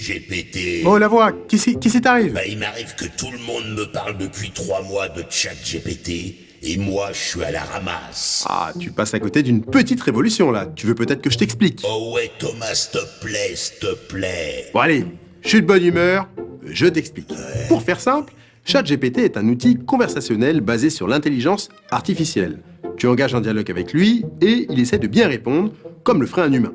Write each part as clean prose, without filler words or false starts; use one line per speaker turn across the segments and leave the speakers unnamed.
GPT.
Oh, la voix, qui t'arrive?
Bah, il m'arrive que tout le monde me parle depuis 3 mois de ChatGPT, et moi, je suis à la ramasse.
Ah, tu passes à côté d'une petite révolution, là. Tu veux peut-être que je t'explique?
Oh ouais, Thomas, s'il te plaît, s'il te plaît.
Bon, allez, je suis de bonne humeur, je t'explique. Pour faire simple, ChatGPT est un outil conversationnel basé sur l'intelligence artificielle. Tu engages un dialogue avec lui et il essaie de bien répondre, comme le ferait un humain.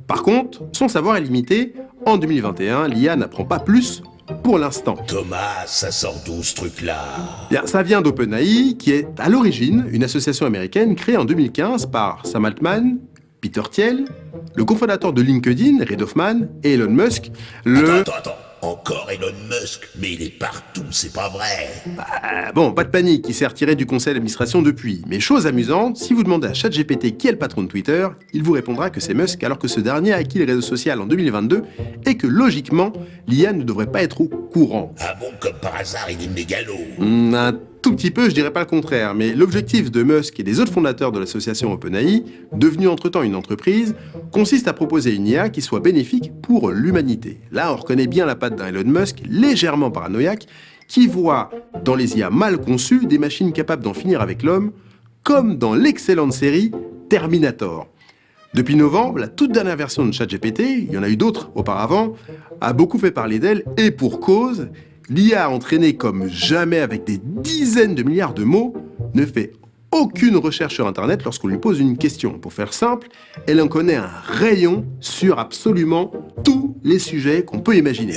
Par contre, son savoir est limité. En 2021, l'IA n'apprend pas plus pour l'instant.
Thomas, ça sort d'où ce truc-là?
Bien, ça vient d'OpenAI, qui est à l'origine une association américaine créée en 2015 par Sam Altman, Peter Thiel, le cofondateur de LinkedIn, Reid Hoffman, et Elon Musk,
Attends. Encore Elon Musk, mais il est partout, c'est pas vrai.
Bon, pas de panique, il s'est retiré du conseil d'administration depuis. Mais chose amusante, si vous demandez à ChatGPT qui est le patron de Twitter, il vous répondra que c'est Musk alors que ce dernier a acquis le réseau social en 2022 et que logiquement, l'IA ne devrait pas être au courant.
Ah bon, comme par hasard, il est mégalo.
Un tout petit peu, je dirais pas le contraire, mais l'objectif de Musk et des autres fondateurs de l'association OpenAI, devenue entre-temps une entreprise, consiste à proposer une IA qui soit bénéfique pour l'humanité. Là, on reconnaît bien la patte d'un Elon Musk légèrement paranoïaque, qui voit dans les IA mal conçues des machines capables d'en finir avec l'homme, comme dans l'excellente série Terminator. Depuis novembre, la toute dernière version de ChatGPT, il y en a eu d'autres auparavant, a beaucoup fait parler d'elle, et pour cause, l'IA entraînée comme jamais avec des dizaines de milliards de mots ne fait aucune recherche sur Internet lorsqu'on lui pose une question. Pour faire simple, elle en connaît un rayon sur absolument tous les sujets qu'on peut imaginer.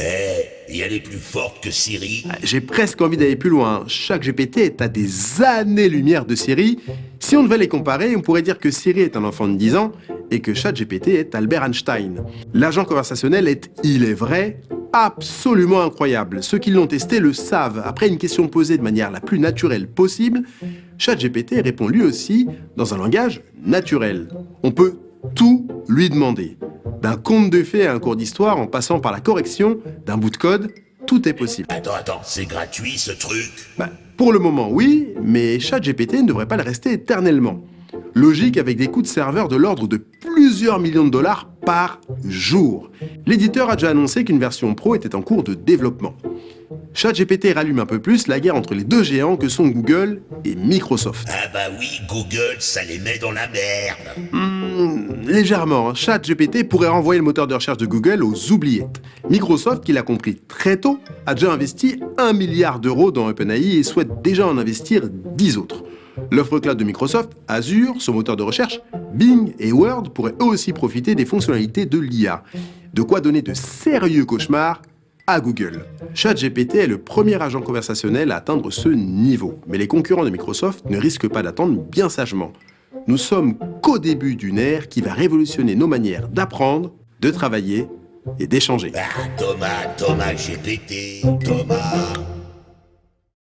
Et elle est plus forte que Siri.
J'ai presque envie d'aller plus loin. Chaque GPT est à des années-lumière de Siri. Si on devait les comparer, on pourrait dire que Siri est un enfant de 10 ans et que ChatGPT est Albert Einstein. L'agent conversationnel est, il est vrai, absolument incroyable. Ceux qui l'ont testé le savent. Après une question posée de manière la plus naturelle possible, ChatGPT répond lui aussi dans un langage naturel. On peut tout lui demander. D'un conte de fées à un cours d'histoire en passant par la correction d'un bout de code, tout est possible.
Attends, c'est gratuit ce truc?
Pour le moment, oui, mais ChatGPT ne devrait pas le rester éternellement. Logique avec des coûts de serveur de l'ordre de plusieurs millions de dollars par jour. L'éditeur a déjà annoncé qu'une version pro était en cours de développement. ChatGPT rallume un peu plus la guerre entre les deux géants que sont Google et Microsoft.
Ah bah oui, Google, ça les met dans la merde.
Légèrement, ChatGPT pourrait renvoyer le moteur de recherche de Google aux oubliettes. Microsoft, qui l'a compris très tôt, a déjà investi 1 milliard d'euros dans OpenAI et souhaite déjà en investir 10 autres. L'offre cloud de Microsoft, Azure, son moteur de recherche, Bing et Word pourraient eux aussi profiter des fonctionnalités de l'IA. De quoi donner de sérieux cauchemars à Google. ChatGPT est le premier agent conversationnel à atteindre ce niveau, mais les concurrents de Microsoft ne risquent pas d'attendre bien sagement. Nous sommes qu'au début d'une ère qui va révolutionner nos manières d'apprendre, de travailler et d'échanger.
Thomas GPT, Thomas.